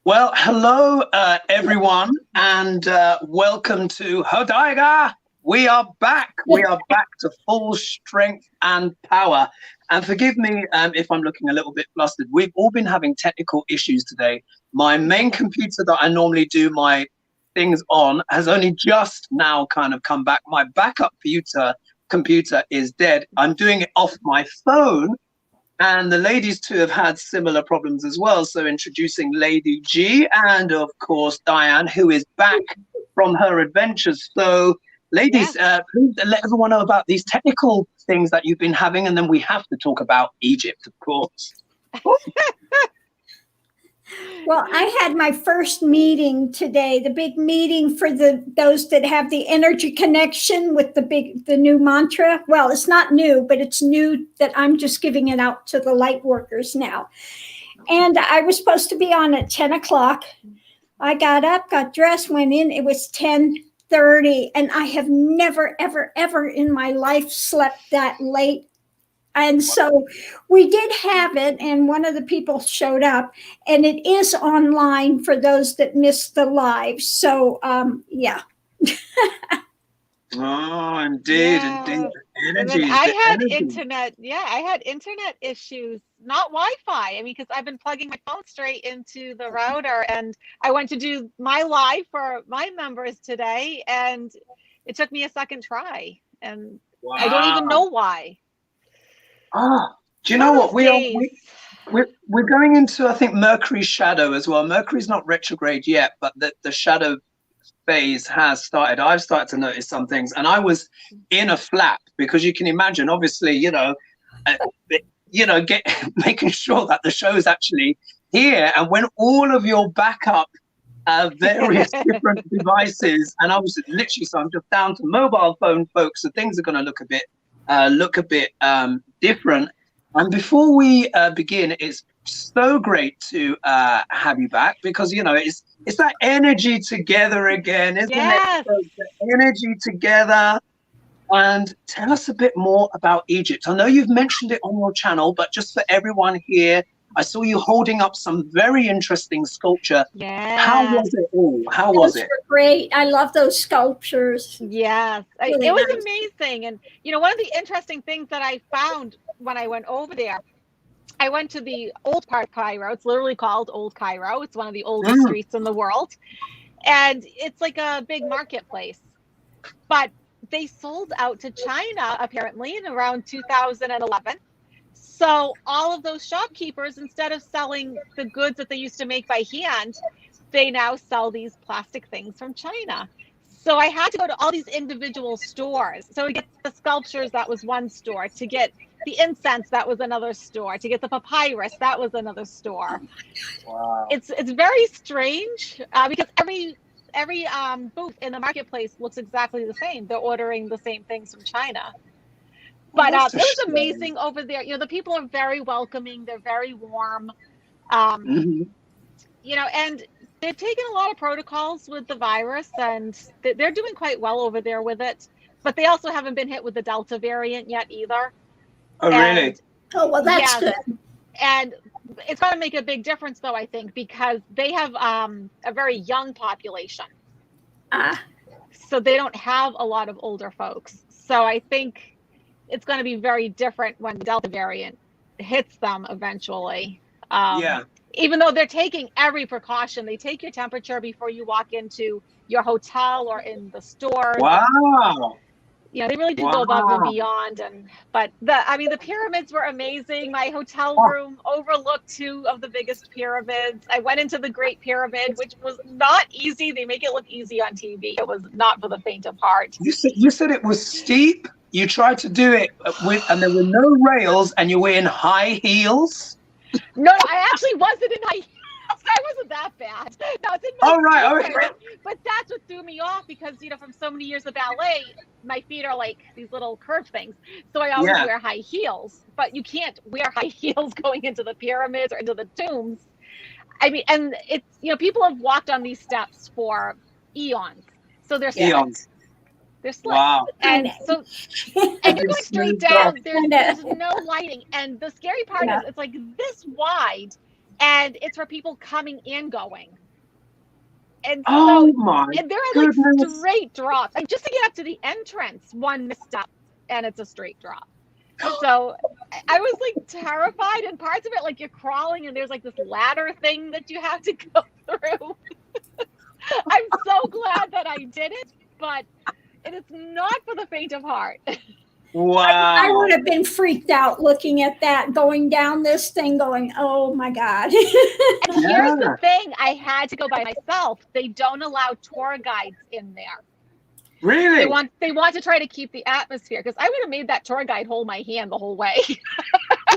Well, hello, everyone, and welcome to HoDiGa's. We are back. We are back to full strength and power. And forgive me if I'm looking a little bit flustered. We've all been having technical issues today. My main computer that I normally do my things on has only just now kind of come back. My backup computer is dead. I'm doing it off my phone. And the ladies too have had similar problems as well. So introducing Lady G and of course Dianne, who is back from her adventures. So ladies, please let everyone know about these technical things that you've been having, and then we have to talk about Egypt, of course. Well, I had my first meeting today, the big meeting for those that have the energy connection with the new mantra. Well, it's not new, but it's new that I'm just giving it out to the light workers now. And I was supposed to be on at 10 o'clock. I got up, got dressed, went in. It was 10:30, and I have never, ever, ever in my life slept that late. And so we did have it, and one of the people showed up, and it is online for those that missed the live. So, yeah. Oh, indeed, indeed. Energy, I had internet. Yeah, I had internet issues, not Wi-Fi. I mean, because I've been plugging my phone straight into the router, and I went to do my live for my members today, and it took me a second try, and I don't even know why. Do you know what we're going into? I think Mercury's shadow as well. Mercury's not retrograde yet, but the shadow phase has started. I've started to notice some things, and I was in a flap because you can imagine, obviously, making sure that the show is actually here, and when all of your backup various different devices, and I was literally, so I'm just down to mobile phone, folks. So things are going to look a bit different. And before we begin, it's so great to have you back, because it's that energy together again, isn't it? The energy together. And tell us a bit more about Egypt. I know you've mentioned it on your channel, but just for everyone here, I saw you holding up some very interesting sculpture. Yes. How was it all? How was it? Those were great. I love those sculptures. Yes, Really it was nice. amazing. And one of the interesting things that I found when I went over there, I went to the old part of Cairo. It's literally called Old Cairo. It's one of the oldest streets in the world, and it's like a big marketplace. But they sold out to China apparently in around 2011. So all of those shopkeepers, instead of selling the goods that they used to make by hand, they now sell these plastic things from China. So I had to go to all these individual stores. So to get the sculptures, that was one store. To get the incense, that was another store. To get the papyrus, that was another store. Wow. It's very strange because every booth in the marketplace looks exactly the same. They're ordering the same things from China. But it was amazing over there. The people are very welcoming. They're very warm. And they've taken a lot of protocols with the virus, and they're doing quite well over there with it. But they also haven't been hit with the Delta variant yet either. Oh, really? Oh, well, that's good. And it's going to make a big difference, though, I think, because they have a very young population. So they don't have a lot of older folks. So I think it's going to be very different when the Delta variant hits them eventually. Even though they're taking every precaution, they take your temperature before you walk into your hotel or in the stores. Wow. They really do go above and beyond. But the pyramids were amazing. My hotel room overlooked two of the biggest pyramids. I went into the Great Pyramid, which was not easy. They make it look easy on TV. It was not for the faint of heart. You said it was steep. You tried to do it and there were no rails, and you were in high heels. No, I actually wasn't in high heels. I wasn't that bad. No, it's in my right. But that's what threw me off, because from so many years of ballet, my feet are like these little curved things. So I always wear high heels. But you can't wear high heels going into the pyramids or into the tombs. I mean, and it's people have walked on these steps for eons. So they're They're slit. Wow. And so, and you're going straight down. There's no lighting. And the scary part is it's like this wide, and it's for people coming and going. And so, and there are like straight drops. And just to get up to the entrance, one misstep, and it's a straight drop. So I was like terrified, and parts of it, like you're crawling, and there's like this ladder thing that you have to go through. I'm so glad that I did it, but it is not for the faint of heart. Wow. I would have been freaked out looking at that, going down this thing, going, oh my God. And here's the thing, I had to go by myself. They don't allow tour guides in there. Really? They want to try to keep the atmosphere, because I would have made that tour guide hold my hand the whole way.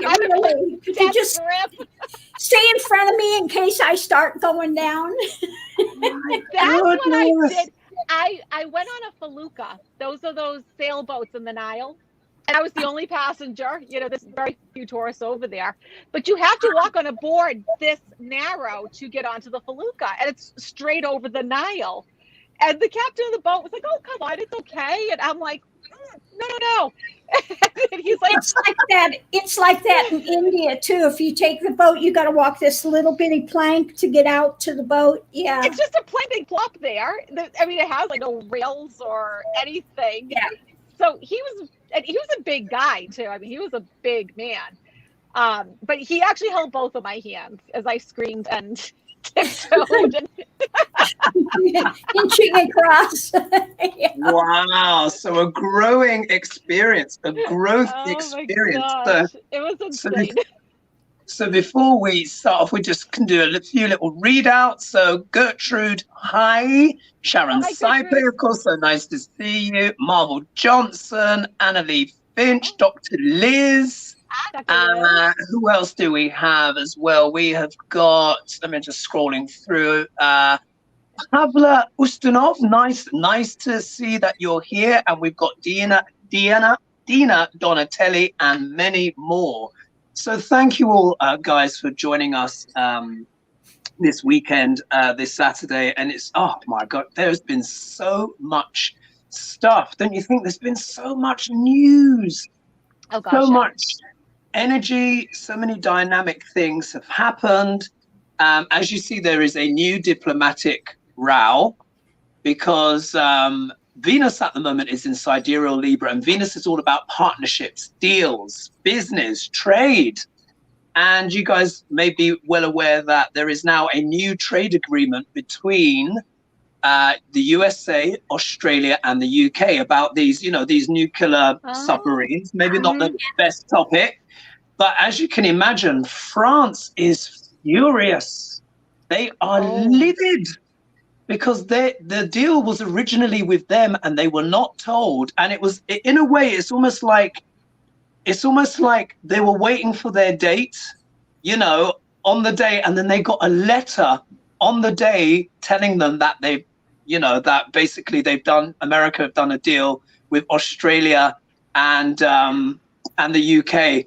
Really? Could you just stay in front of me in case I start going down? That's what I did. I went on a felucca. Those are those sailboats in the Nile. And I was the only passenger. You know, there's very few tourists over there. But you have to walk on a board this narrow to get onto the felucca. And it's straight over the Nile. And the captain of the boat was like, oh, come on, it's okay. And I'm like, no. And he's like, it's like that in India too. If you take the boat, you got to walk this little bitty plank to get out to the boat. Yeah, it's just a plank they plop there. I mean, it has like no rails or anything. Yeah. So he was a big guy too. I mean, he was a big man. But he actually held both of my hands as I screamed and tiptoed and inching across. Yeah. Wow. So a growing experience, experience. So, it was insane. So before we start off, we just can do a few little readouts. So Gertrude, hi. Sharon Saipe, of course, so nice to see you. Marvel Johnson, Annalie Finch, Dr. Liz. Who else do we have as well? We have got, I'm just scrolling through, Pavla Ustinov, nice to see that you're here. And we've got Dina Donatelli, and many more. So thank you all, guys, for joining us this weekend, this Saturday. And it's, oh my God, there's been so much stuff. Don't you think? There's been so much news, so much energy, so many dynamic things have happened. As you see, there is a new diplomatic row because Venus at the moment is in sidereal Libra, and Venus is all about partnerships, deals, business, trade. And you guys may be well aware that there is now a new trade agreement between the USA, Australia, and the UK about these, these nuclear submarines. Maybe not the best topic, but as you can imagine, France is furious. They are livid because the deal was originally with them and they were not told. And it was, in a way, it's almost like they were waiting for their date, on the day, and then they got a letter on the day telling them that they, that basically America have done a deal with Australia and the UK.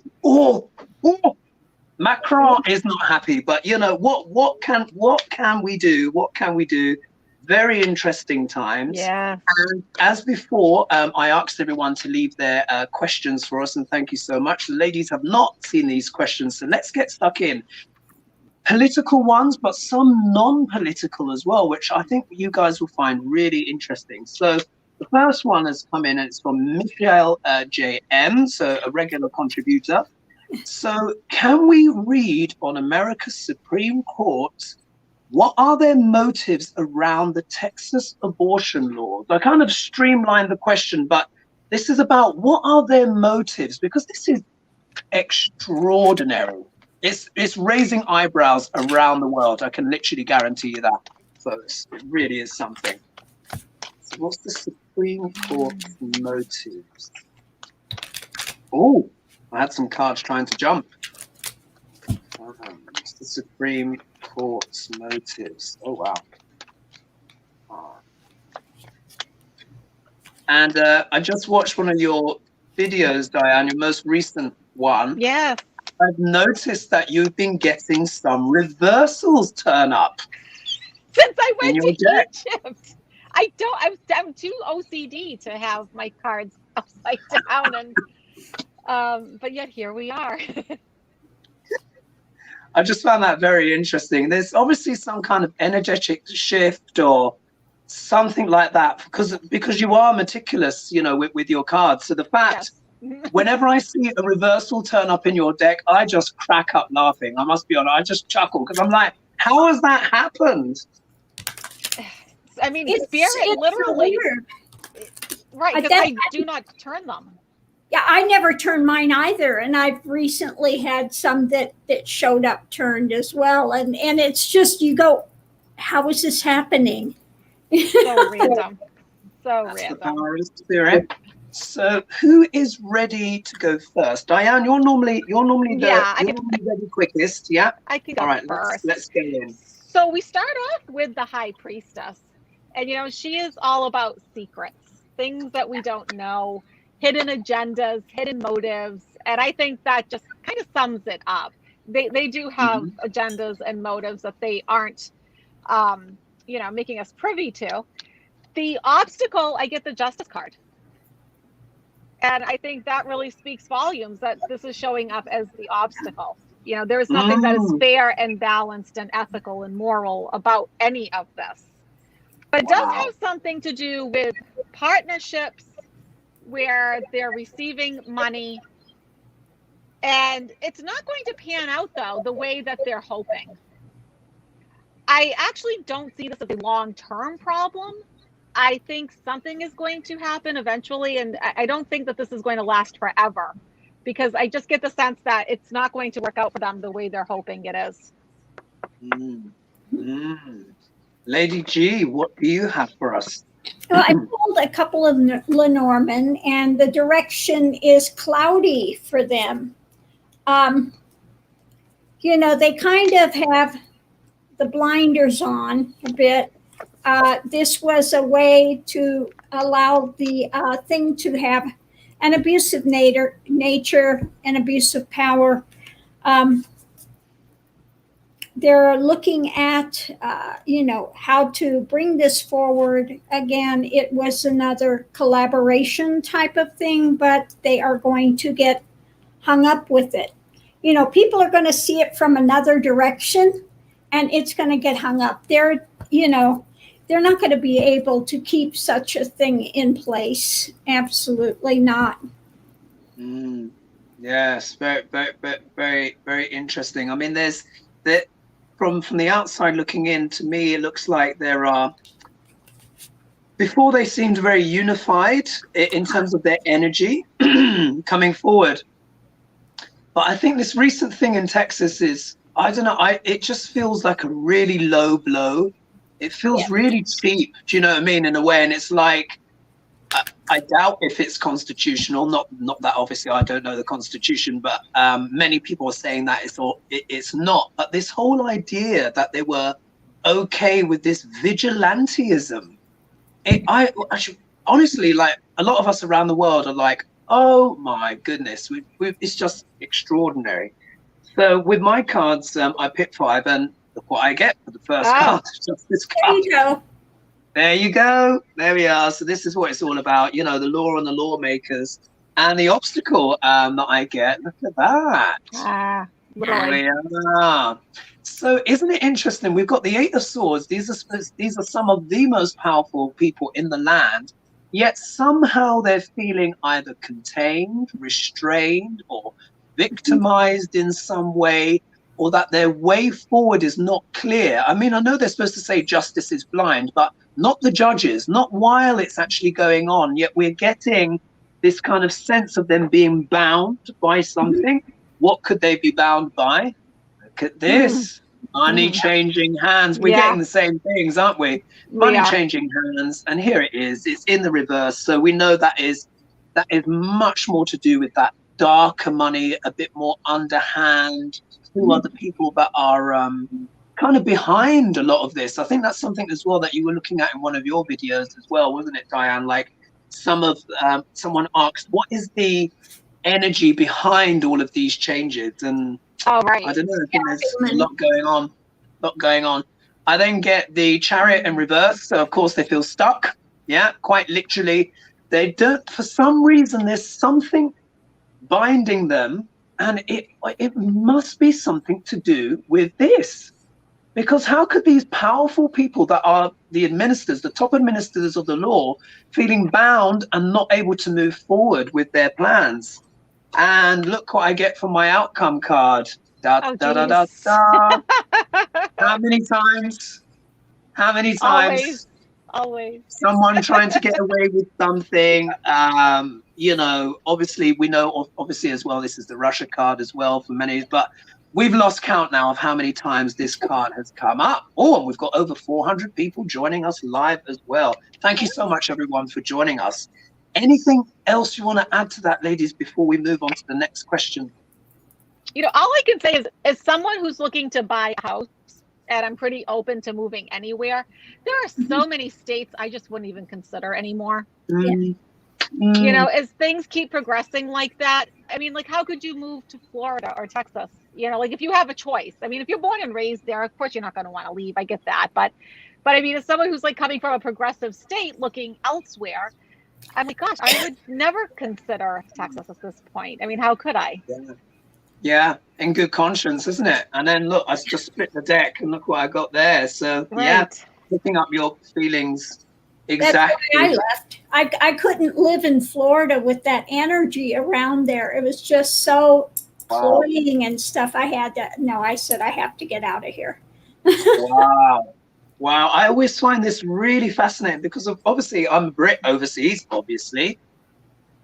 Macron is not happy, but what can we do? What can we do? Very interesting times. Yeah. And as before, I asked everyone to leave their questions for us, and thank you so much. The ladies have not seen these questions, so let's get stuck in. Political ones, but some non-political as well, which I think you guys will find really interesting. So the first one has come in, and it's from Michelle JM, so a regular contributor. So can we read on America's Supreme Court? What are their motives around the Texas abortion laws? I kind of streamlined the question, but this is about what are their motives? Because this is extraordinary. It's raising eyebrows around the world. I can literally guarantee you that. So it really is something. So what's the Supreme Court's motives? Oh, I had some cards trying to jump. What's the Supreme Court's motives? Oh, wow. And I just watched one of your videos, Dianne, your most recent one. Yeah. I've noticed that you've been getting some reversals turn up. Since I went to Egypt. I'm too OCD to have my cards upside down, and but yet here we are. I just found that very interesting. There's obviously some kind of energetic shift or something like that, because you are meticulous, you know, with your cards. So the fact, Yes. whenever I see a reversal turn up in your deck, I just crack up laughing. I must be honest. I just chuckle because I'm like, how has that happened? I mean, It's spirit literally, weird. right? Because I do not turn them. Yeah, I never turned mine either, and I've recently had some that showed up turned as well, and it's just, you go, how is this happening? So random. So That's random. the power of spirit. So who is ready to go first? Diane, you're normally ready quickest. Yeah. I can go All right, first. let's go in. So we start off with the High Priestess, and you know, she is all about secrets, things that we don't know, hidden agendas, hidden motives, and I think that just kind of sums it up. They do have agendas and motives that they aren't, you know, making us privy to. The obstacle, I get the Justice card. And I think that really speaks volumes that this is showing up as the obstacle. You know, there is nothing that is fair and balanced and ethical and moral about any of this. But it does have something to do with partnerships where they're receiving money. And it's not going to pan out, though, the way that they're hoping. I actually don't see this as a long-term problem. I think something is going to happen eventually, and I don't think that this is going to last forever, because I just get the sense that it's not going to work out for them the way they're hoping it is. Lady G, what do you have for us? Well, I pulled a couple of Lenormand, and the direction is cloudy for them. You know, they kind of have the blinders on a bit. This was a way to allow the thing to have an abusive nature and abusive power. They're looking at, you know, how to bring this forward. Again, it was another collaboration type of thing, but they are going to get hung up with it. You know, people are going to see it from another direction, and it's going to get hung up. They're not going to be able to keep such a thing in place. Absolutely not. Yes, very, very, very, very interesting. I mean, there's that from the outside looking in. To me, it looks like there are. Before they seemed very unified in terms of their energy coming forward, but I think this recent thing in Texas is, I don't know. It just feels like a really low blow. It feels really cheap. Do you know what I mean? In a way, and it's like, I doubt if it's constitutional. Not that obviously I don't know the Constitution, but many people are saying that it's not. But this whole idea that they were okay with this vigilantism, I should, honestly, like, a lot of us around the world are like, oh my goodness, it's just extraordinary. So with my cards, I picked 5, and look what I get for the first card. Just this card. There you go. There you go. There we are. So this is what it's all about. You know, the law and the lawmakers, and the obstacle that I get. Look at that. There we are. So isn't it interesting? We've got the 8 of Swords. These are some of the most powerful people in the land. Yet somehow they're feeling either contained, restrained, or victimized in some way, or that their way forward is not clear. I mean, I know they're supposed to say justice is blind, but not the judges, not while it's actually going on. Yet we're getting this kind of sense of them being bound by something. What could they be bound by? Look at this. Money changing hands. We're getting the same things, aren't we? Money changing hands. And here it is. It's in the reverse. So we know that is much more to do with that darker money, a bit more underhand, to other people that are kind of behind a lot of this. I think that's something as well that you were looking at in one of your videos as well, wasn't it, Diane? Like, someone asked, what is the energy behind all of these changes? And I don't know, I think there's a lot going on. I then get the Chariot in reverse. So, of course, they feel stuck. Yeah, quite literally. They don't, for some reason, there's something binding them. And it must be something to do with this. Because how could these powerful people that are the administrators, the top administrators of the law, feeling bound and not able to move forward with their plans? And look what I get from my outcome card. Da, da, da, da, da. How many times? How many times? Always. Someone trying to get away with something. You know, obviously we know, obviously as well, this is the Russia card as well for many, but we've lost count now of how many times this card has come up. Oh, and we've got over 400 people joining us live as well. Thank you so much, everyone, for joining us. Anything else you want to add to that, ladies, before we move on to the next question? You know, all I can say is, as someone who's looking to buy a house, and I'm pretty open to moving anywhere, there are so many states I just wouldn't even consider anymore. You know, as things keep progressing like that, I mean, like, how could you move to Florida or Texas? You know, like, if you have a choice. I mean, if you're born and raised there, of course you're not going to want to leave. I get that. But I mean, as someone who's like coming from a progressive state looking elsewhere, I'm like, gosh, I would never consider Texas at this point. I mean, how could I? Yeah, in good conscience, isn't it? And then look, I just split the deck and look what I got there. So yeah, picking up your feelings. Exactly. That's why I left. I couldn't live in Florida with that energy around there. It was just so cloying and stuff. I said, I have to get out of here. Wow. I always find this really fascinating because obviously I'm a Brit overseas, obviously.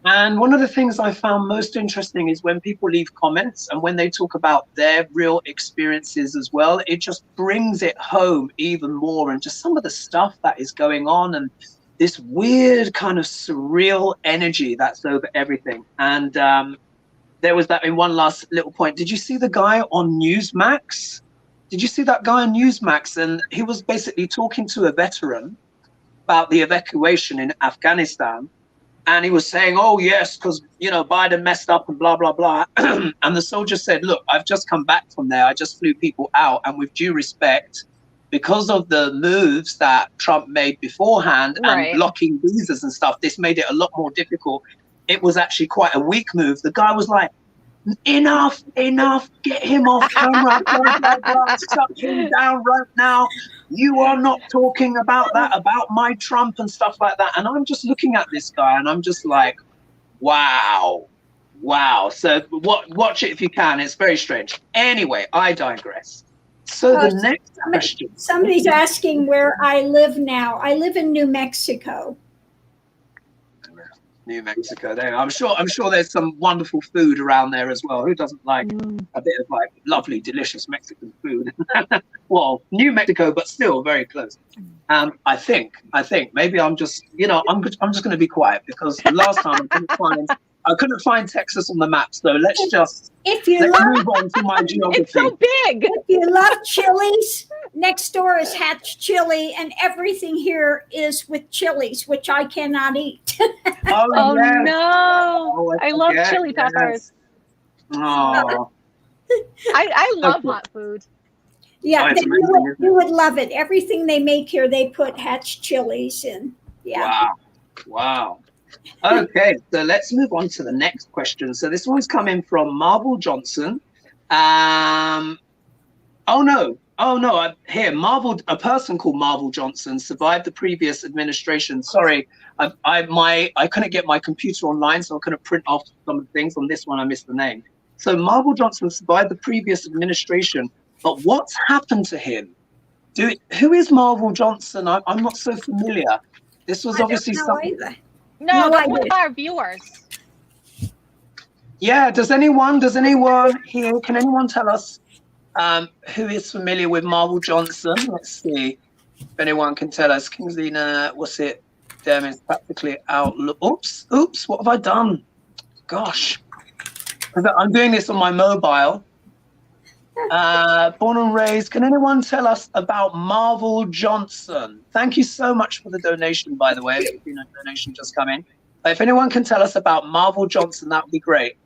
And one of the things I found most interesting is when people leave comments and when they talk about their real experiences as well, it just brings it home even more, and just some of the stuff that is going on and this weird kind of surreal energy that's over everything. And there was that in one last little point. Did you see the guy on Newsmax? Did you see that guy on Newsmax? And he was basically talking to a veteran about the evacuation in Afghanistan. And he was saying, oh, yes, because, you know, Biden messed up and blah, blah, blah. And the soldier said, look, I've just come back from there. I just flew people out. And with due respect, because of the moves that Trump made beforehand and blocking visas and stuff, this made it a lot more difficult. It was actually quite a weak move. The guy was like, enough, get him off camera, blah, blah, blah, shut him down right now. You are not talking about that, about my Trump and stuff like that. And I'm just looking at this guy and I'm just like, wow. So watch it if you can. It's very strange. Anyway, I digress. So the next question. Somebody's asking where I live now. I live in New Mexico. New Mexico. There, I'm sure there's some wonderful food around there as well. Who doesn't like a bit of like lovely, delicious Mexican food? Well, New Mexico, but still very close. I think maybe I'm just, I'm just going to be quiet because last time I couldn't find Texas on the map. So let's move on to my geography. It's so big. If you love chilies, next door is Hatch Chili, and everything here is with chilies, which I cannot eat. Oh yes. No! I love chili peppers. Yes. Oh, I love hot food. Yeah, you would love it. Everything they make here, they put Hatch chilies in. Yeah. Wow. Okay, so let's move on to the next question. So this one's coming from Marvel Johnson. Here, a person called Marvel Johnson survived the previous administration. Sorry, I couldn't get my computer online, so I couldn't print off some of the things. On this one, I missed the name. So Marvel Johnson survived the previous administration, but what's happened to him? Who is Marvel Johnson? I'm not so familiar. This was obviously something. No, that's one of our viewers. Yeah, does anyone here, can anyone tell us who is familiar with Marvel Johnson? Let's see if anyone can tell us. Kingsley, what's it? Damn, it's practically out. Oops, what have I done? Gosh. I'm doing this on my mobile. Born and raised. Can anyone tell us about Marvel Johnson? Thank you so much for the donation, by the way. There's been a donation just come in. If anyone can tell us about Marvel Johnson, that would be great.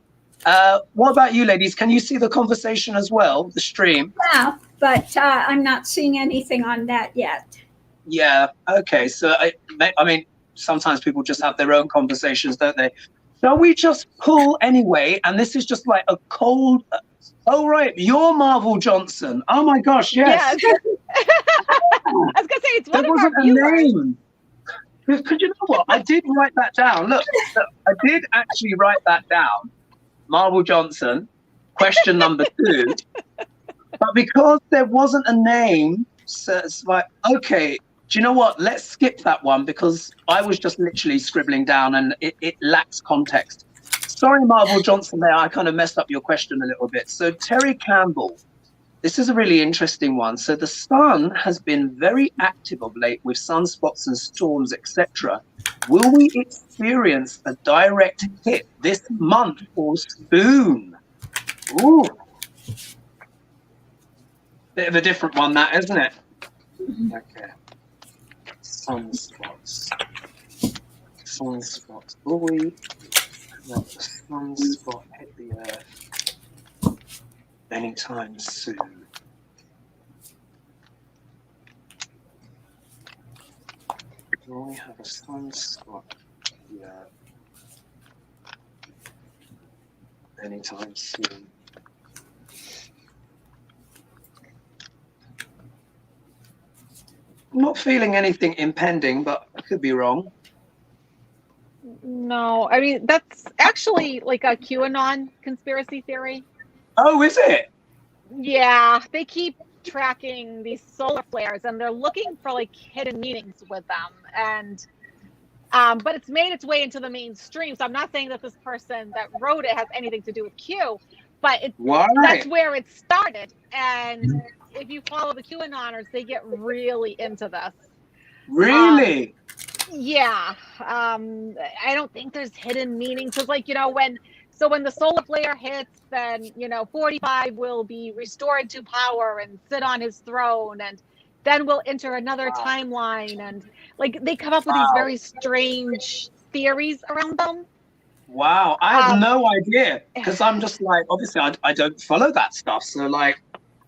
What about you, ladies? Can you see the conversation as well, the stream? Yeah, but I'm not seeing anything on that yet. Yeah. Okay. So I mean, sometimes people just have their own conversations, don't they? Shall we just pull anyway? And this is just like a cold. Oh right, you're Marvel Johnson. Oh my gosh, yes. Yes. I was gonna say it's one There of our wasn't a viewers. name. Because you know what? I did write that down. Look, I did actually write that down. Marvel Johnson, question number 2. But because there wasn't a name, so it's like, okay, do you know what? Let's skip that one because I was just literally scribbling down and it lacks context. Sorry, Marvel Johnson, there. I kind of messed up your question a little bit. So Terry Campbell, this is a really interesting one. So the sun has been very active of late with sunspots and storms, etc. Will we experience a direct hit this month or soon? Ooh. Bit of a different one, that, isn't it? Okay. Sunspots. Sunspots. Will we let the sunspot hit the earth anytime soon? Will we have a sunspot hit the earth anytime soon? I'm not feeling anything impending, but I could be wrong. No, I mean that's actually like a QAnon conspiracy theory. Oh, is it? Yeah, they keep tracking these solar flares and they're looking for like hidden meanings with them. And but it's made its way into the mainstream. So I'm not saying that this person that wrote it has anything to do with Q, but that's where it started. And if you follow the QAnoners, they get really into this. Really? Yeah. I don't think there's hidden meanings. Because like, when the solar flare hits, then, 45 will be restored to power and sit on his throne. And then we'll enter another timeline. And like, they come up with these very strange theories around them. Wow. I had no idea because I'm just like, obviously I don't follow that stuff. So like,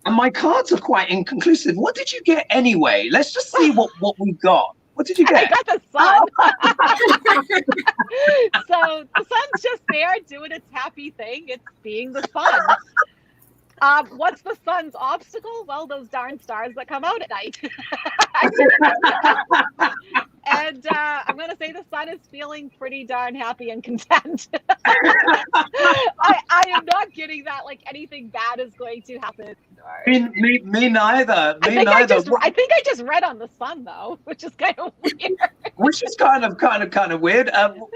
and my cards are quite inconclusive. What did you get anyway? Let's just see what we got. What did you get? I got the sun. So the sun's just there doing its happy thing. It's being the sun. What's the sun's obstacle? Well, those darn stars that come out at night. And I'm going to say the sun is feeling pretty darn happy and content. I am not getting that like anything bad is going to happen. Me neither. I think I just read on the sun though, which is kind of weird. Which is kind of weird,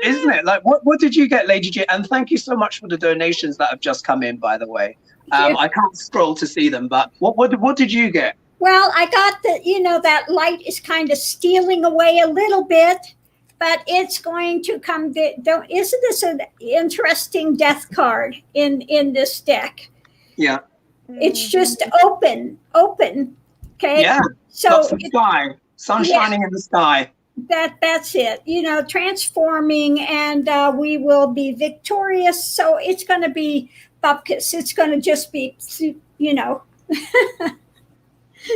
isn't it? Like, what did you get, Lady G? And thank you so much for the donations that have just come in, by the way. I can't scroll to see them, but what did you get? Well, I got that light is kind of stealing away a little bit, but it's going to come. Isn't this an interesting death card in this deck? Yeah. It's just open. Okay. Yeah. So lots of sky, sun shining in the sky. That's it. Transforming, and we will be victorious. So it's going to be bupkis. It's going to just be,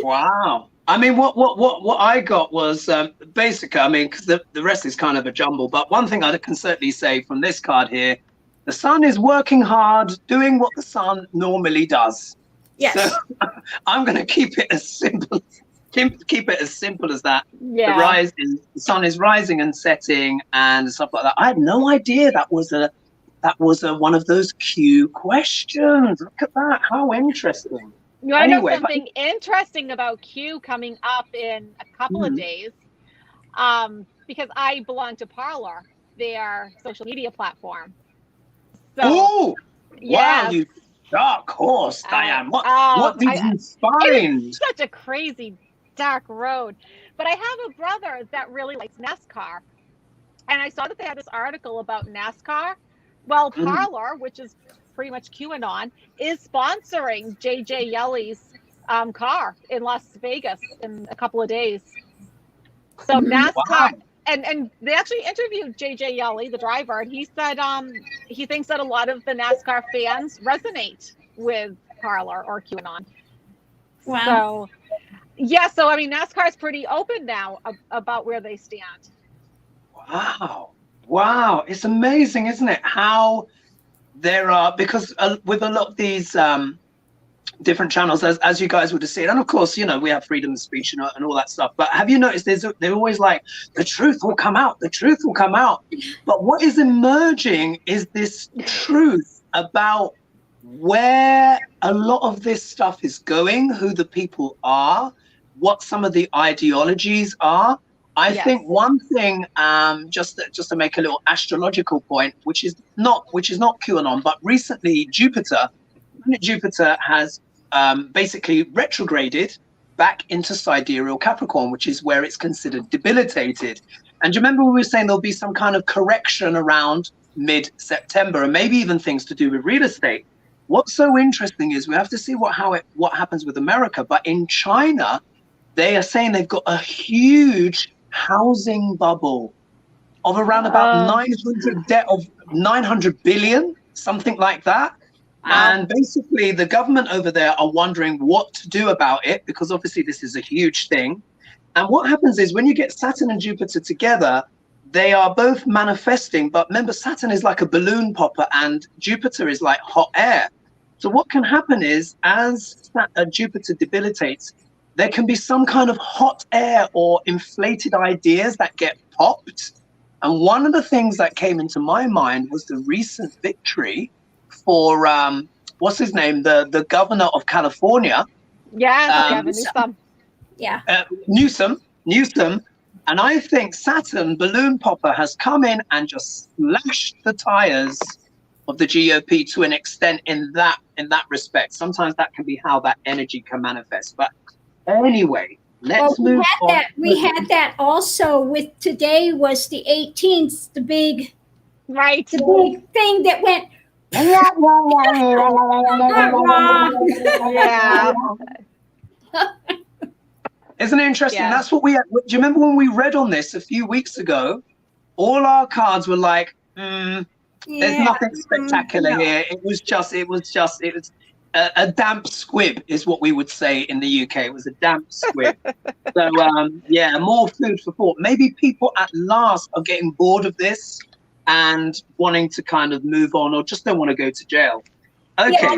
Wow. I mean, what I got was basically, I mean, because the rest is kind of a jumble. But one thing I can certainly say from this card here, the sun is working hard, doing what the sun normally does. Yes. So I'm going to keep it as simple. Keep it as simple as that. Yeah. The sun is rising and setting and stuff like that. I had no idea that was one of those Q questions. Look at that. How interesting. I know something interesting about Q coming up in a couple of days, because I belong to Parlor, their social media platform. So, wow, you dark horse, Diane. What did you find? It's such a crazy dark road. But I have a brother that really likes NASCAR. And I saw that they had this article about NASCAR. Well, Parlor, which is pretty much QAnon, is sponsoring JJ Yelly's car in Las Vegas in a couple of days. So NASCAR, and they actually interviewed JJ Yelly, the driver, and he said he thinks that a lot of the NASCAR fans resonate with Parlor or QAnon. Wow. So, yeah, so I mean, NASCAR is pretty open now about where they stand. Wow, it's amazing, isn't it, how there are, because with a lot of these different channels, as you guys would have seen, and of course, you know, we have freedom of speech and all that stuff, but have you noticed they're always like, the truth will come out, the truth will come out. But what is emerging is this truth about where a lot of this stuff is going, who the people are, what some of the ideologies are. I think one thing, just to make a little astrological point, which is not QAnon, but recently Jupiter has basically retrograded back into sidereal Capricorn, which is where it's considered debilitated. And do you remember we were saying there'll be some kind of correction around mid-September, and maybe even things to do with real estate? What's so interesting is we have to see what happens with America, but in China, they are saying they've got a huge housing bubble of around about 900 billion, something like that. And basically the government over there are wondering what to do about it, because obviously this is a huge thing. And what happens is when you get Saturn and Jupiter together, they are both manifesting, but remember, Saturn is like a balloon popper and Jupiter is like hot air. So what can happen is, as Jupiter debilitates, there can be some kind of hot air or inflated ideas that get popped. And one of the things that came into my mind was the recent victory for, what's his name? The governor of California. Yeah, Newsom. Yeah. Newsom. And I think Saturn, balloon popper, has come in and just slashed the tires of the GOP to an extent in that respect. Sometimes that can be how that energy can manifest. But anyway, let's move on. We had that also with today was the 18th, the big thing that went. Yeah. Isn't it interesting? Yeah. That's what we had. Do you remember when we read on this a few weeks ago? All our cards were like, there's nothing spectacular here. It was just a damp squib is what we would say in the UK. It was a damp squib. So more food for thought. Maybe people at last are getting bored of this and wanting to kind of move on, or just don't want to go to jail. Okay,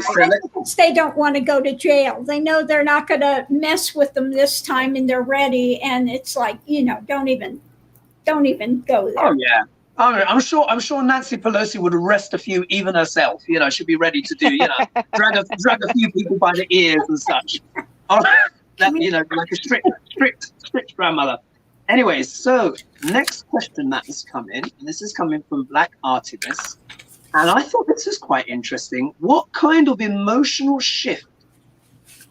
they don't want to go to jail. They know they're not going to mess with them this time, and they're ready. And it's like, don't even go there. Oh yeah, I'm sure Nancy Pelosi would arrest a few, even herself. She'd be ready to do, drag a few people by the ears and such. Like a strict grandmother. Anyways, so next question that has come in, and this is coming from Black Artemis. And I thought this is quite interesting. What kind of emotional shift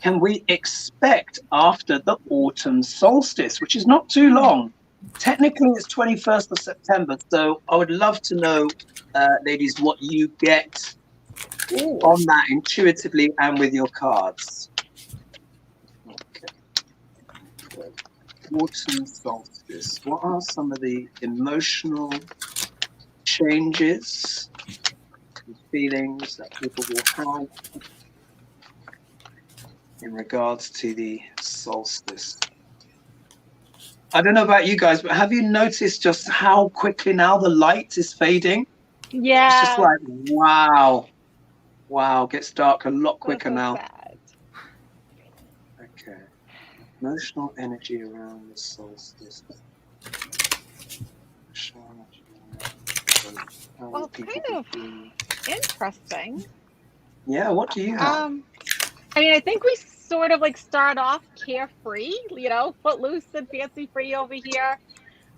can we expect after the autumn solstice, which is not too long? Technically, it's 21st of September. So I would love to know, ladies, what you get on that intuitively and with your cards. Okay. Autumn solstice. What are some of the emotional changes, feelings that people will have in regards to the solstice? I don't know about you guys, but have you noticed just how quickly now the light is fading? Yeah. It's just like, wow, gets dark a lot quicker now. Sad. Okay. Emotional energy around the solstice. Well, it's kind of interesting. Yeah, what do you have? I think we sort of like start off carefree, footloose and fancy free over here,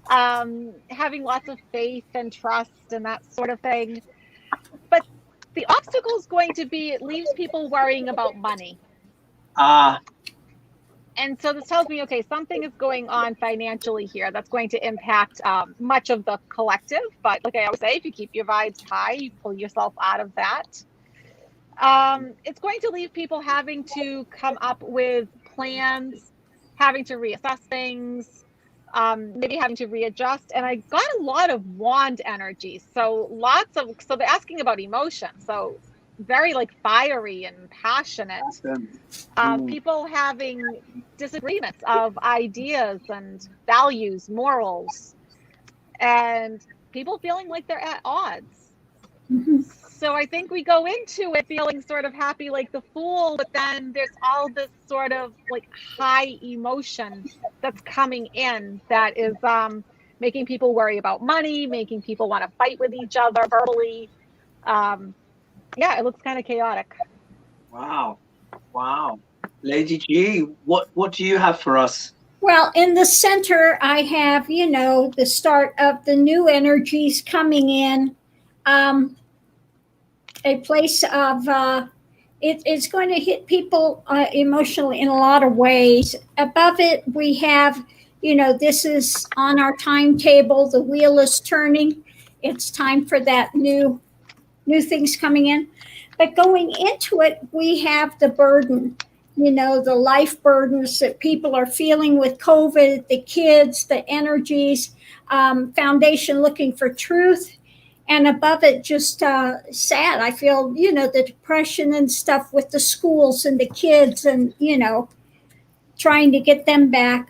having lots of faith and trust and that sort of thing. But the obstacle is going to be, it leaves people worrying about money. And so this tells me, okay, something is going on financially here that's going to impact much of the collective. But like I always say, if you keep your vibes high, you pull yourself out of that. It's going to leave people having to come up with plans, having to reassess things, maybe having to readjust. And I got a lot of wand energy. So they're asking about emotion. So very like fiery and passionate. People having disagreements of ideas and values, morals, and people feeling like they're at odds. So I think we go into it feeling sort of happy like the Fool, but then there's all this sort of like high emotion that's coming in that is making people worry about money, making people want to fight with each other verbally. Yeah, it looks kind of chaotic. Wow. Lady G, what do you have for us? Well, in the center, I have, the start of the new energies coming in. A place of, it's going to hit people emotionally in a lot of ways. Above it, we have, this is on our timetable. The wheel is turning. It's time for that new things coming in. But going into it, we have the burden, the life burdens that people are feeling with COVID, the kids, the energies, foundation looking for truth. And above it, just sad. I feel, the depression and stuff with the schools and the kids and, trying to get them back.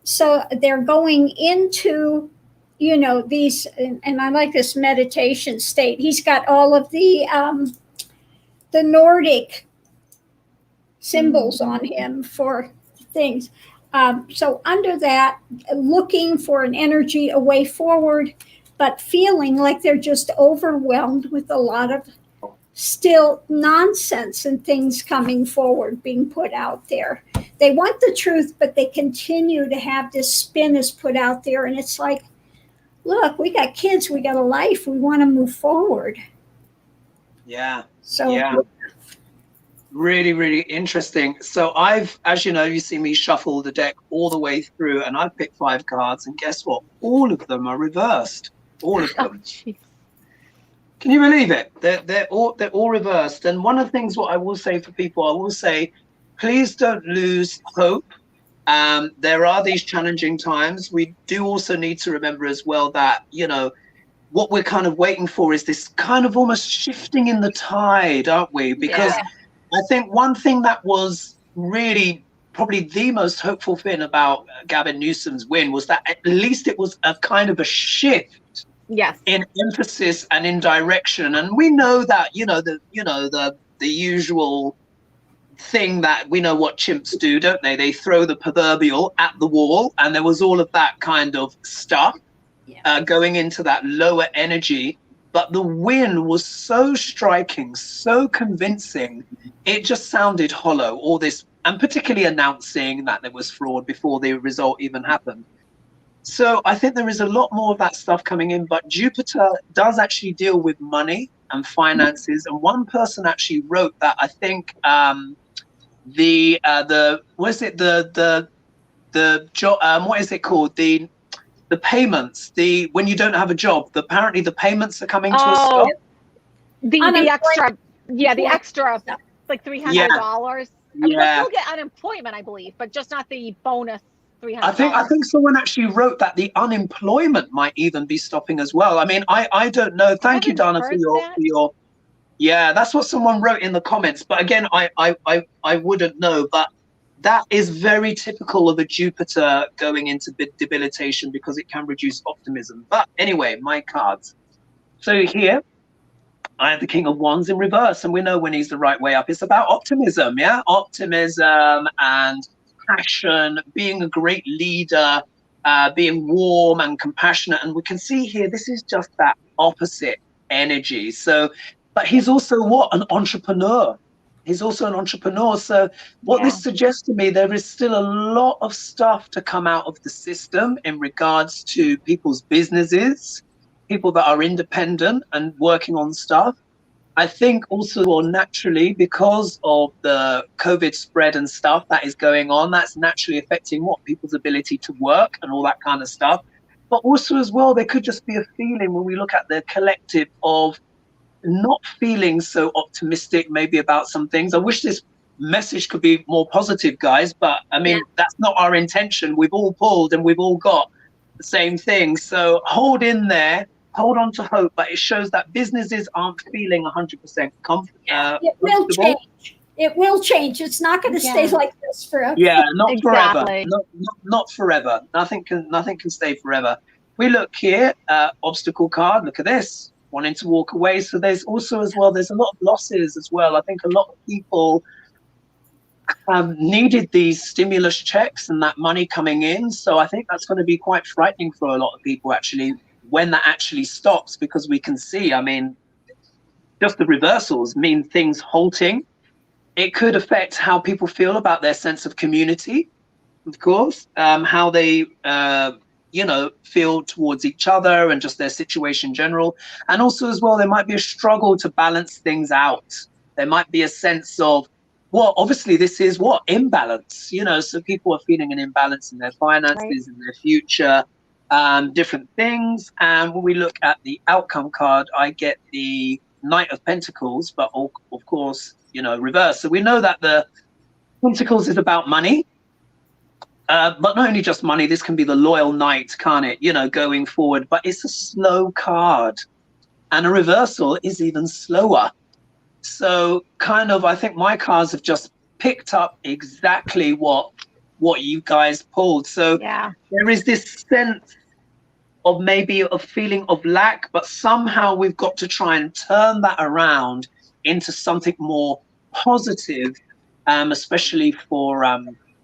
So they're going into, these, and I like this meditation state. He's got all of the Nordic symbols on him for things. So under that, looking for an energy, a way forward, but feeling like they're just overwhelmed with a lot of still nonsense and things coming forward, being put out there. They want the truth, but they continue to have this spin is put out there. And it's like, look, we got kids, we got a life, we want to move forward. Yeah. So yeah. Really, really interesting. So as you know, you see me shuffle the deck all the way through, and I've picked 5 cards, and guess what? All of them are reversed. All of them. Can you believe it? They're all reversed. And one of the things what I will say for people, I will say, please don't lose hope. There are these challenging times. We do also need to remember as well that, what we're kind of waiting for is this kind of almost shifting in the tide, aren't we? Because I think one thing that was really probably the most hopeful thing about Gavin Newsom's win was that at least it was a kind of a shift in emphasis and in direction. And we know that, the usual thing that we know what chimps do, don't they? They throw the proverbial at the wall, and there was all of that kind of stuff going into that lower energy. But the win was so striking, so convincing, it just sounded hollow, all this, and particularly announcing that there was fraud before the result even happened. So I think there is a lot more of that stuff coming in, but Jupiter does actually deal with money and finances. And one person actually wrote that, I think, what is it called? The payments, when you don't have a job, apparently the payments are coming to a stop. The extra, the extra, like $300. They'll still get unemployment, I believe, but just not the bonus $300. I think someone actually wrote that the unemployment might even be stopping as well. I mean, I don't know. Thank you, Dana, for your. Yeah, that's what someone wrote in the comments. But again, I wouldn't know. But that is very typical of a Jupiter going into debilitation because it can reduce optimism. But anyway, my cards. So here, I have the King of Wands in reverse, and we know when he's the right way up. It's about optimism, optimism and passion, being a great leader, being warm and compassionate. And we can see here, this is just that opposite energy. So, but he's also an entrepreneur. He's also an entrepreneur. So what this suggests to me, there is still a lot of stuff to come out of the system in regards to people's businesses, people that are independent and working on stuff. I think also naturally, because of the COVID spread and stuff that is going on, that's naturally affecting people's ability to work and all that kind of stuff. But also as well, there could just be a feeling when we look at the collective of not feeling so optimistic maybe about some things. I wish this message could be more positive, guys, but I mean, that's not our intention. We've all pulled and we've all got the same thing. So hold in there. hold on to hope, but it shows that businesses aren't feeling 100% It will change. It will change. It's not going to stay like this forever. Yeah, not forever. Exactly. Not forever. Nothing can stay forever. We look here, obstacle card. Look at this, wanting to walk away. So there's also as well, there's a lot of losses as well. I think a lot of people have needed these stimulus checks and that money coming in. So I think that's going to be quite frightening for a lot of people actually when that actually stops, because we can see, I mean, just the reversals mean things halting. It could affect how people feel about their sense of community, of course, how they, feel towards each other and just their situation in general. And also as well, there might be a struggle to balance things out. There might be a sense of, well, obviously this is imbalance, so people are feeling an imbalance in their finances, in their future, different things. And when we look at the outcome card, I get the Knight of Pentacles, but of course, reverse. So we know that the Pentacles is about money, but not only just money. This can be the loyal knight, can't it? Going forward, but it's a slow card, and a reversal is even slower. So kind of, I think my cards have just picked up exactly what you guys pulled. So there is this sense of maybe a feeling of lack, but somehow we've got to try and turn that around into something more positive, especially for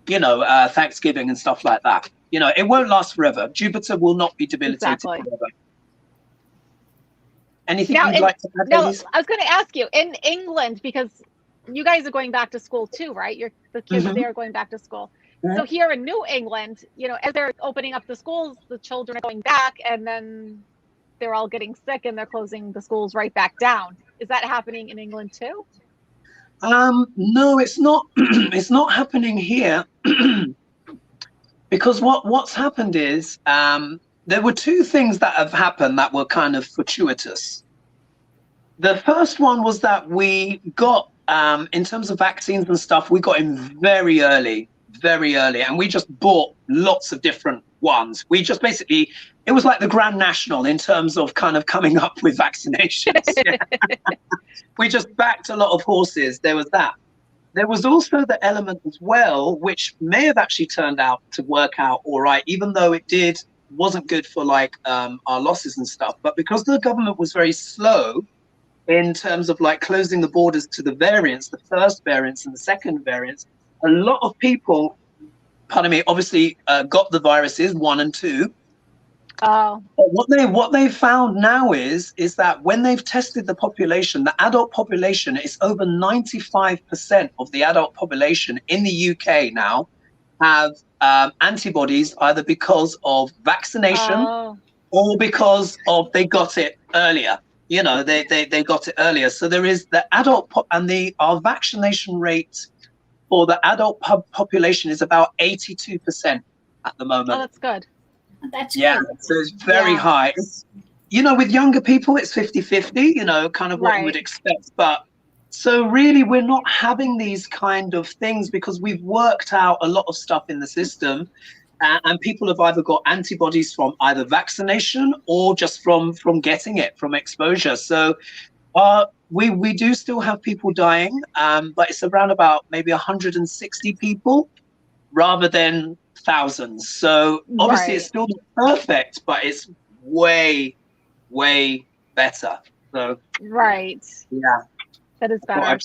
Thanksgiving and stuff like that. It won't last forever. Jupiter will not be debilitated forever. Anything you'd like to add? No, I was going to ask you, in England, because you guys are going back to school too, right? The kids there are going back to school. So here in New England, as they're opening up the schools, the children are going back, and then they're all getting sick and they're closing the schools right back down. Is that happening in England too? No, it's not. It's not happening here because what's happened is there were two things that have happened that were kind of fortuitous. The first one was that we got, in terms of vaccines and stuff, we got in very early, and we just bought lots of different ones. We just basically, it was like the Grand National in terms of kind of coming up with vaccinations. We just backed a lot of horses. There was that. There was also the element as well, which may have actually turned out to work out all right, even though it wasn't good for like our losses and stuff. But because the government was very slow in terms of like closing the borders to the variants, the first variants and the second variants, a lot of people, obviously got the viruses 1 and 2. Oh. But what they found now is that when they've tested the population, the adult population, is over 95% of the adult population in the UK now have antibodies, either because of vaccination or because of they got it earlier. They got it earlier. So there is the adult our vaccination rate for the adult population is about 82% at the moment. Oh, that's good. That's good. So it's very high. With younger people, it's 50-50, kind of what you would expect. But so really, we're not having these kind of things because we've worked out a lot of stuff in the system, and people have either got antibodies from either vaccination or just from getting it from exposure. So we do still have people dying, but it's around about maybe 160 people rather than thousands. So obviously it's still not perfect, but it's way better. So that is better. I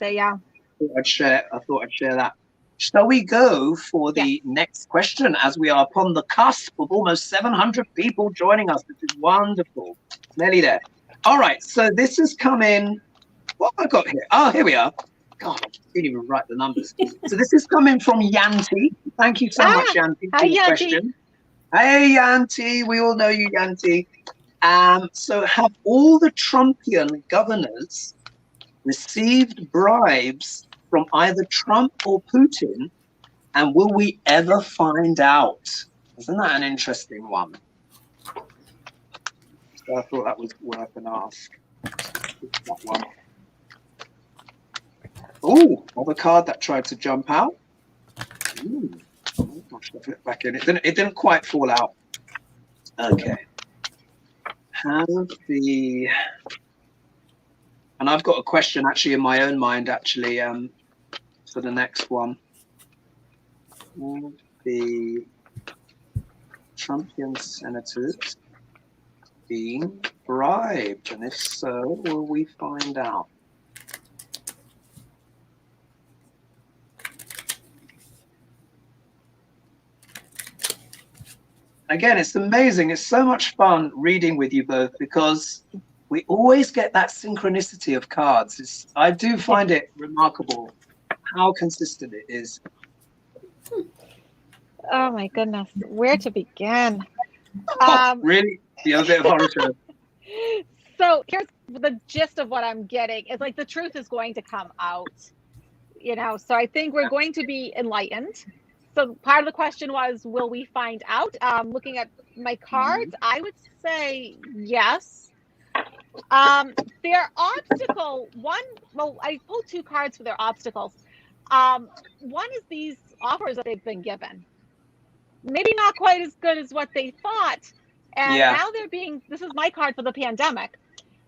thought I'd share that. Shall we go for the next question, as we are upon the cusp of almost 700 people joining us, which is wonderful. Nearly there. All right, so this has come in. What have I got here? Oh, here we are. God, I didn't even write the numbers. So this is coming from Yanti. Thank you so much, Yanti, for the question. Hey, Yanti. We all know you, Yanti. So have all the Trumpian governors received bribes from either Trump or Putin? And will we ever find out? Isn't that an interesting one? So I thought that was worth an ask. That one. Oh, another card that tried to jump out. Ooh. Oh gosh, I put it back in. It didn't quite fall out. Okay. have the, and I've got a question actually in my own mind actually for the next one. Have the Trumpian senators being bribed? And if so, will we find out? Again, it's amazing. It's so much fun reading with you both because we always get that synchronicity of cards. I do find it remarkable how consistent it is. Oh my goodness, where to begin? Really? You have a bit of horror. So here's the gist of what I'm getting. It's like the truth is going to come out, you know, so I think we're going to be enlightened. So part of the question was, will we find out? Looking at my cards, I would say yes. Their obstacle, I pulled 2 cards for their obstacles. One is these offers that they've been given. Maybe not quite as good as what they thought. And now they're being, this is my card for the pandemic.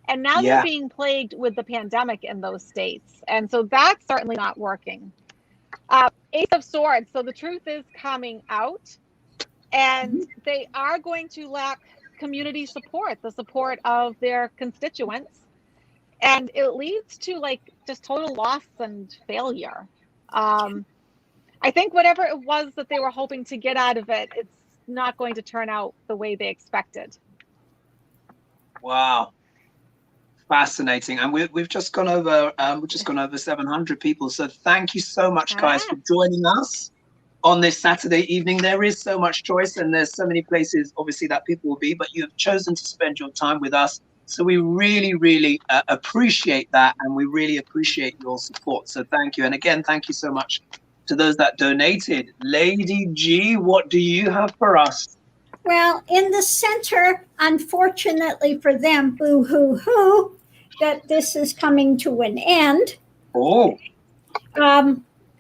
And now they're being plagued with the pandemic in those states. And so that's certainly not working. Ace of Swords. So the truth is coming out. And they are going to lack community support, the support of their constituents. And it leads to like just total loss and failure. I think whatever it was that they were hoping to get out of it, it's not going to turn out the way they expected. Wow. Fascinating. And we've just gone over 700 people. So thank you so much, guys, for joining us on this Saturday evening. There is so much choice and there's so many places, obviously, that people will be, but you have chosen to spend your time with us. So we really, really appreciate that. And we really appreciate your support. So thank you. And again, thank you so much to those that donated. Lady G, what do you have for us? Well, in the center, unfortunately for them, boo-hoo-hoo, that this is coming to an end. Oh.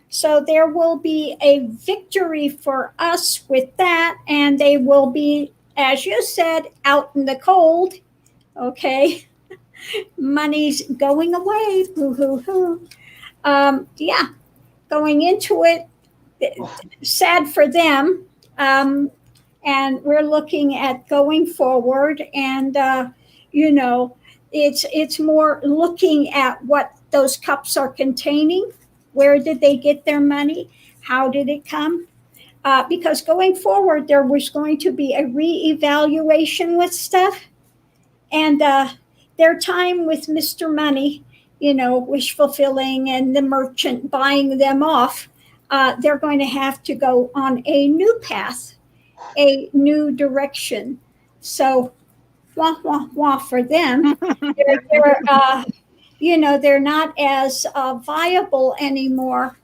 So there will be a victory for us with that, and they will be, as you said, out in the cold. Okay. Money's going away. Boo-hoo-hoo. Going into it, sad for them. And we're looking at going forward, and it's more looking at what those cups are containing. Where did they get their money? How did it come? Because going forward, there was going to be a reevaluation with stuff, and their time with Mr. Money, wish fulfilling, and the merchant buying them off, they're going to have to go on a new path, a new direction. So, wah, wah, wah for them. They're not as viable anymore.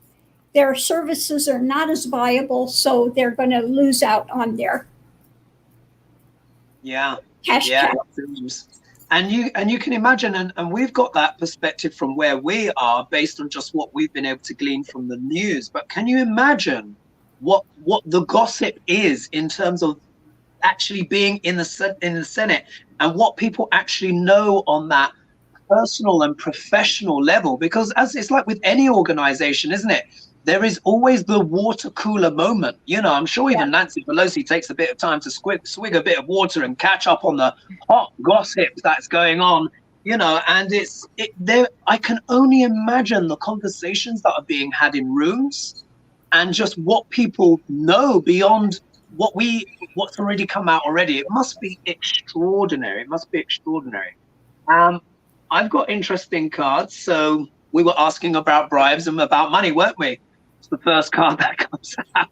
Their services are not as viable, so they're going to lose out on their cash cow. And you can imagine, and we've got that perspective from where we are based on just what we've been able to glean from the news. But can you imagine what the gossip is in terms of actually being in the Senate and what people actually know on that personal and professional level? Because as it's like with any organization, isn't it? There is always the water cooler moment. I'm sure even Nancy Pelosi takes a bit of time to swig a bit of water and catch up on the hot gossip that's going on, and I can only imagine the conversations that are being had in rooms and just what people know beyond what's already come out already. It must be extraordinary. I've got interesting cards. So we were asking about bribes and about money, weren't we? It's the first card that comes out.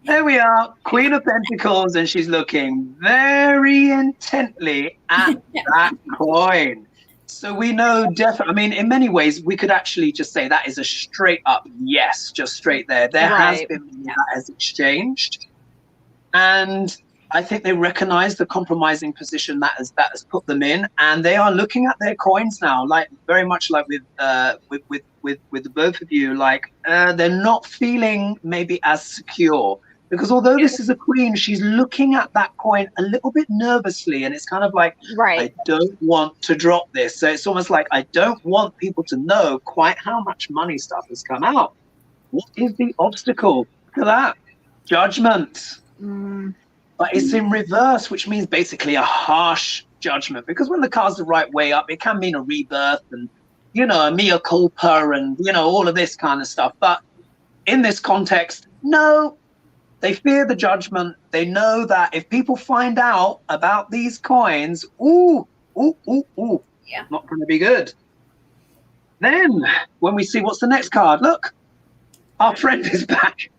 There we are, Queen of Pentacles, and she's looking very intently at that coin. So we know definitely, in many ways, we could actually just say that is a straight up yes, just straight there. There has been money that has exchanged. And I think they recognize the compromising position that has put them in, and they are looking at their coins now, like very much like with the both of you, like they're not feeling maybe as secure. because although this is a queen, she's looking at that coin a little bit nervously, and it's kind of like, I don't want to drop this. So it's almost like I don't want people to know quite how much money stuff has come out. What is the obstacle? Look at that. Judgment. But it's in reverse, which means basically a harsh judgment, because when the card's the right way up, it can mean a rebirth and, you know, a mea culpa and, you know, all of this kind of stuff. But in this context, no, they fear the judgment. They know that if people find out about these coins, not going to be good. Then when we see what's the next card, look, our friend is back.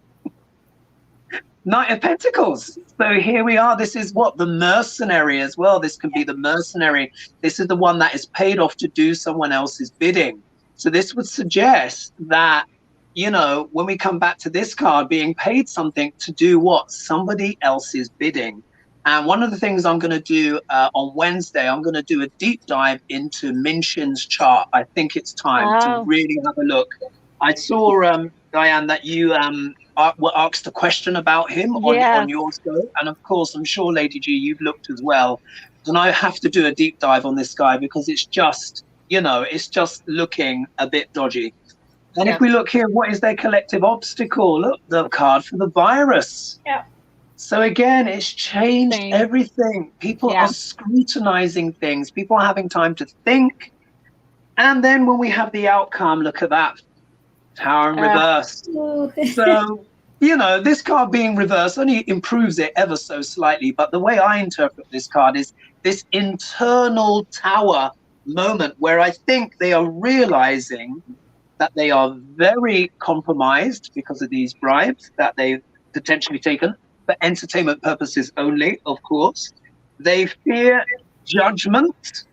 Knight of Pentacles. So here we are. This is what? The mercenary as well. This can be the mercenary. This is the one that is paid off to do someone else's bidding. So this would suggest that, you know, when we come back to this card, being paid something to do what? Somebody else's bidding. And one of the things I'm going to do on Wednesday, I'm going to do a deep dive into Minchin's chart. I think it's time to really have a look. I saw, Dianne, that you were asked a question about him on your show. And of course, I'm sure, Lady G, you've looked as well. And I have to do a deep dive on this guy because it's just, you know, it's just looking a bit dodgy. And if we look here, what is their collective obstacle? Look, the card for the virus. Yeah. So again, it's changed everything. People are scrutinizing things. People are having time to think. And then when we have the outcome, look at that. Tower in reverse. So, you know, this card being reversed only improves it ever so slightly. But the way I interpret this card is this internal tower moment where I think they are realizing that they are very compromised because of these bribes that they've potentially taken for entertainment purposes only, of course. They fear judgment.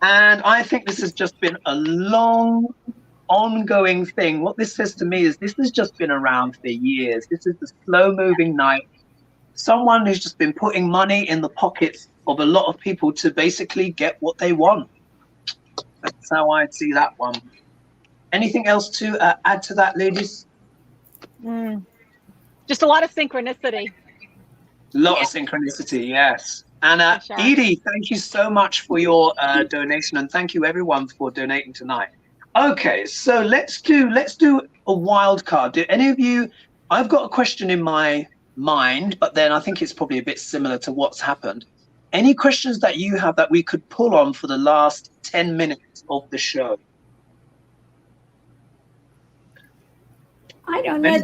And I think this has just been a long ongoing thing. What this says to me is this has just been around for years. This is the slow moving knight, someone who's just been putting money in the pockets of a lot of people to basically get what they want. That's how I see that one. Anything else to add to that, ladies? Just a lot of synchronicity. A lot of synchronicity, yes. And Edie, thank you so much for your donation, and thank you everyone for donating tonight. Okay, so let's do a wild card. Do any of you? I've got a question in my mind, but then I think it's probably a bit similar to what's happened. Any questions that you have that we could pull on for the last 10 minutes of the show? I don't know.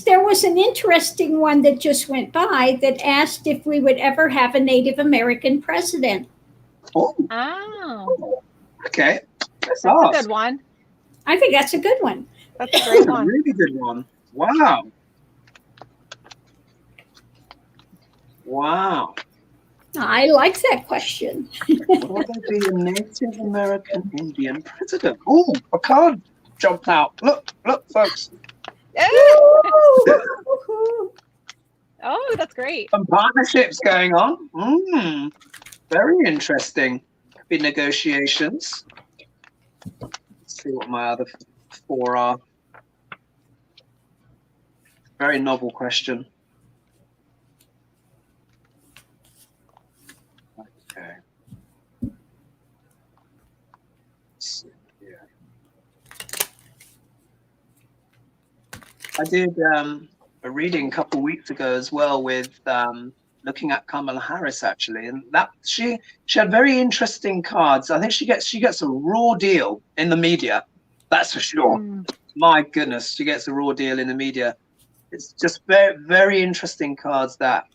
There was an interesting one that just went by that asked if we would ever have a Native American president. Oh. Okay. That's a good one. I think that's a good one. That's a great one. A really good one. Wow. Wow. I like that question. Would there be a Native American Indian president? Oh, a card jumped out. Look, folks. Oh, that's great. Some partnerships going on. Very interesting. Could be negotiations. Let's see what my other four are. Very novel question. Okay. Let's see here. I did a reading a couple of weeks ago as well with looking at Kamala Harris, actually, and that she had very interesting cards. I think she gets a raw deal in the media, that's for sure. My goodness, she gets a raw deal in the media. It's just very, very interesting cards that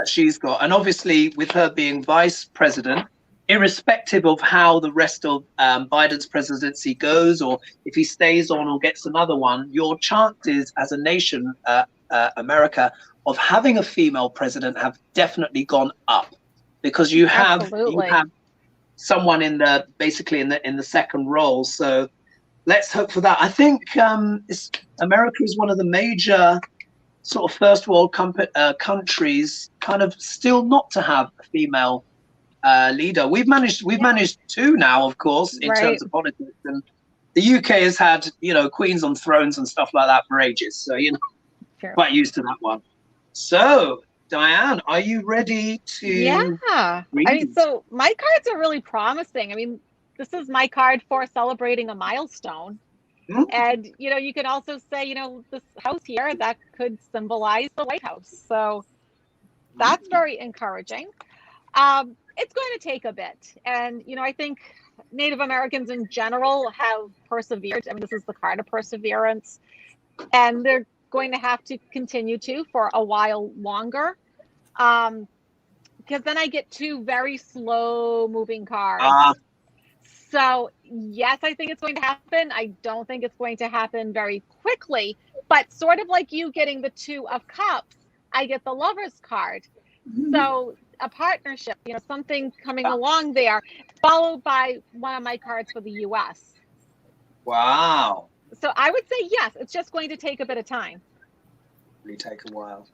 she's got, and obviously with her being vice president, irrespective of how the rest of Biden's presidency goes, or if he stays on or gets another one, your chances as a nation, America, of having a female president have definitely gone up, because you have someone in the basically in the second role. So let's hope for that. I think America is one of the major sort of first world countries, kind of still not to have a female leader. We've managed two now, of course, in terms of politics, and the UK has had, you know, queens on thrones and stuff like that for ages. So, you know, quite used to that one. So, Dianne, are you ready to Yeah. read? I mean, so my cards are really promising. I mean, this is my card for celebrating a milestone. And, you know, you can also say, you know, this house here, that could symbolize the White House. So that's very encouraging. It's going to take a bit. And, you know, I think Native Americans in general have persevered. I mean, this is the card of perseverance. And they're going to have to continue to for a while longer. Because then I get two very slow moving cards. So yes, I think it's going to happen. I don't think it's going to happen very quickly, but sort of like you getting the Two of Cups, I get the Lover's card. So a partnership, you know, something coming along there, followed by one of my cards for the US. Wow. So I would say yes, it's just going to take a bit of time. Really take a while.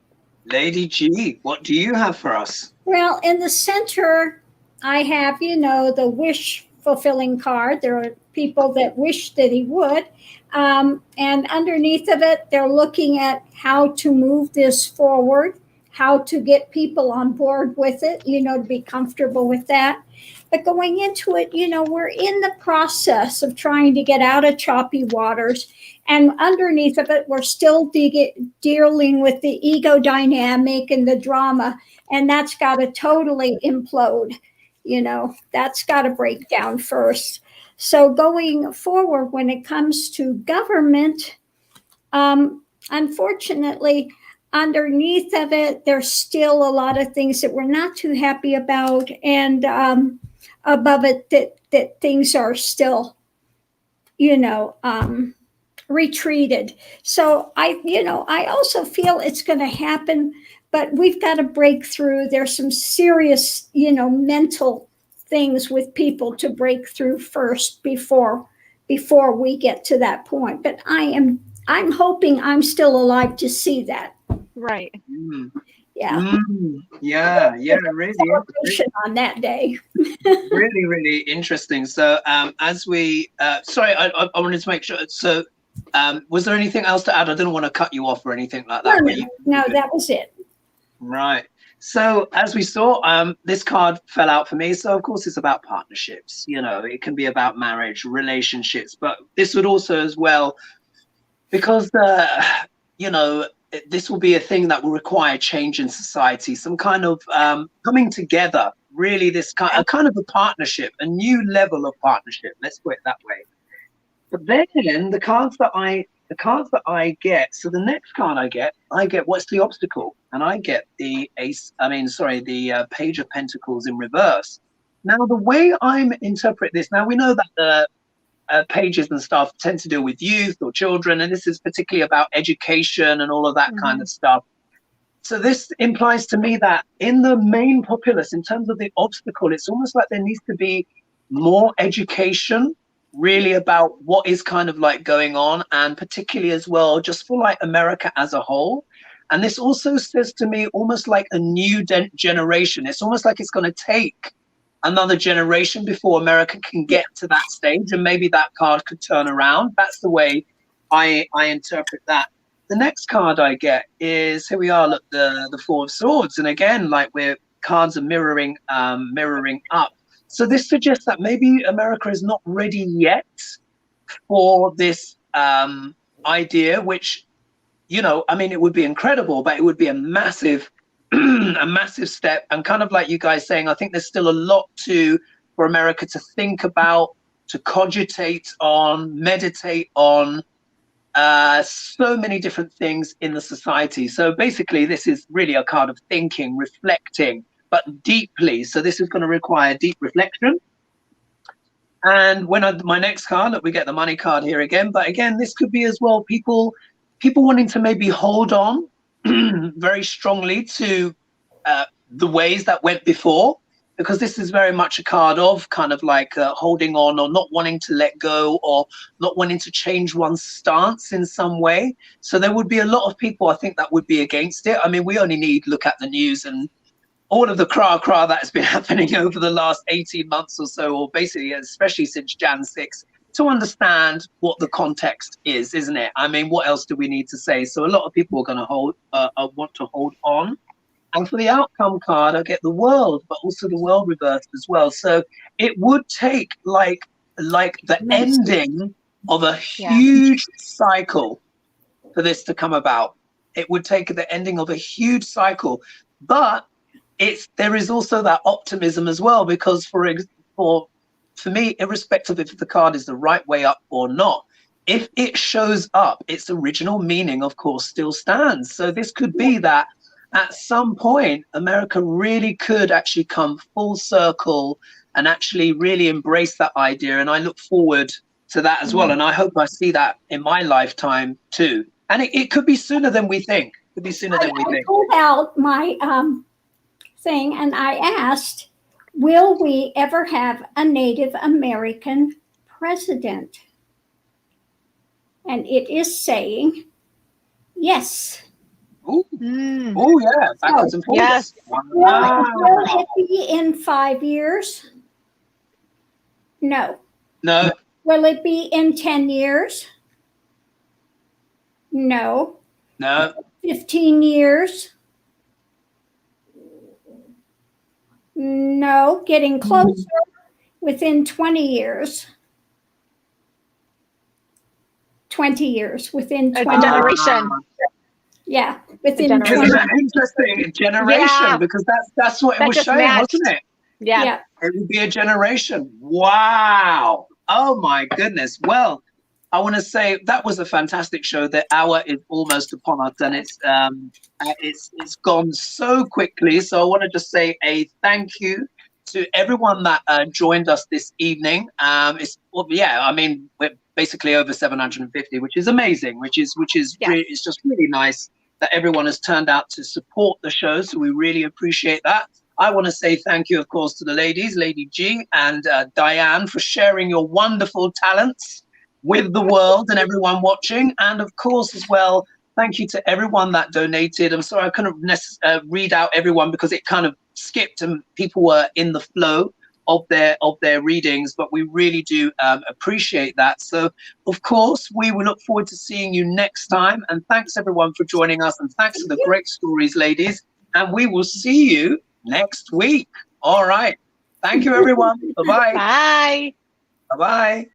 Lady G, what do you have for us? Well, in the center, I have, you know, the wish fulfilling card. There are people that wish that he would. And underneath of it, they're looking at how to move this forward, how to get people on board with it, you know, to be comfortable with that. But going into it, you know, we're in the process of trying to get out of choppy waters. And underneath of it, we're still dealing with the ego dynamic and the drama. And that's got to totally implode. You know, that's got to break down first. So going forward, when it comes to government, unfortunately, underneath of it, there's still a lot of things that we're not too happy about. And above it, that things are still, you know, retreated. So I also feel it's going to happen, but we've got to break through. There's some serious, you know, mental things with people to break through first before we get to that point. But I'm hoping I'm still alive to see that. Right. Yeah. Yeah, really on that day. really interesting. So as we sorry, I wanted to make sure. So was there anything else to add? I didn't want to cut you off or anything like that. No, that was it. Right. So as we saw, this card fell out for me. So of course it's about partnerships. You know, it can be about marriage, relationships, but this would also as well, because you know, this will be a thing that will require change in society, some kind of coming together. Really, this kind of a partnership, a new level of partnership. Let's put it that way. But then the cards that I get. So the next card I get what's the obstacle, and I get the the Page of Pentacles in reverse. Now the way I'm interpret this, now we know that the pages and stuff tend to deal with youth or children, and this is particularly about education and all of that kind of stuff. So this implies to me that in the main populace, in terms of the obstacle, it's almost like there needs to be more education really about what is kind of like going on, and particularly as well just for like America as a whole. And this also says to me almost like a new generation. It's almost like it's going to take another generation before America can get to that stage, and maybe that card could turn around. That's the way I interpret that. The next card I get is, here we are, look, the Four of Swords, and again, like cards are mirroring up. So this suggests that maybe America is not ready yet for this idea, which, you know, I mean, it would be incredible, but it would be a massive a massive step. And kind of like you guys saying, I think there's still a lot for America to think about, to cogitate on, meditate on, so many different things in the society. So basically this is really a card of thinking, reflecting, but deeply. So this is going to require deep reflection. And when my next card, look, we get the Money card here again, but again, this could be as well people wanting to maybe hold on very strongly to the ways that went before, because this is very much a card of kind of like holding on, or not wanting to let go, or not wanting to change one's stance in some way. So there would be a lot of people, I think, that would be against it. I mean, we only need look at the news and all of the cra that has been happening over the last 18 months or so, or basically especially since Jan 6, to understand what the context is, isn't it? I mean, what else do we need to say? So a lot of people are going to want to hold on. And for the outcome card, I get the world, but also the world reversed as well. So it would take like the ending of a huge cycle for this to come about. It would take the ending of a huge cycle, but there is also that optimism as well, because for me, irrespective if the card is the right way up or not, if it shows up, its original meaning, of course, still stands. So this could be that at some point, America really could actually come full circle and actually really embrace that idea. And I look forward to that as well. And I hope I see that in my lifetime too. And it could be sooner than we think. It could be sooner than we think. I pulled out my thing and I asked, will we ever have a Native American president? And it is saying yes. Oh, yeah, backwards and forwards. Yes. Wow. Will it be in 5 years? No. No. Will it be in 10 years? No. No. 15 years? No. Getting closer. Within 20 years. 20 years. Within 20 A generation. Yeah, within Isn't Isn't that interesting? Generation, because that's what it was showing, wasn't it? Yeah. It would be a generation. Wow. Oh my goodness. Well, I want to say that was a fantastic show. The hour is almost upon us, and it's gone so quickly. So I want to just say a thank you to everyone that joined us this evening. I mean, we're basically over 750, which is amazing, which is really, it's just really nice that everyone has turned out to support the show. So we really appreciate that. I want to say thank you, of course, to the ladies, Lady G and Dianne, for sharing your wonderful talents with the world and everyone watching. And of course, as well, thank you to everyone that donated. I'm sorry I couldn't read out everyone because it kind of skipped and people were in the flow of their readings, but we really do appreciate that. So of course we will look forward to seeing you next time, and thanks everyone for joining us, and thanks for the great stories, ladies, and we will see you next week. All right, thank you everyone. Bye-bye. Bye. Bye-bye.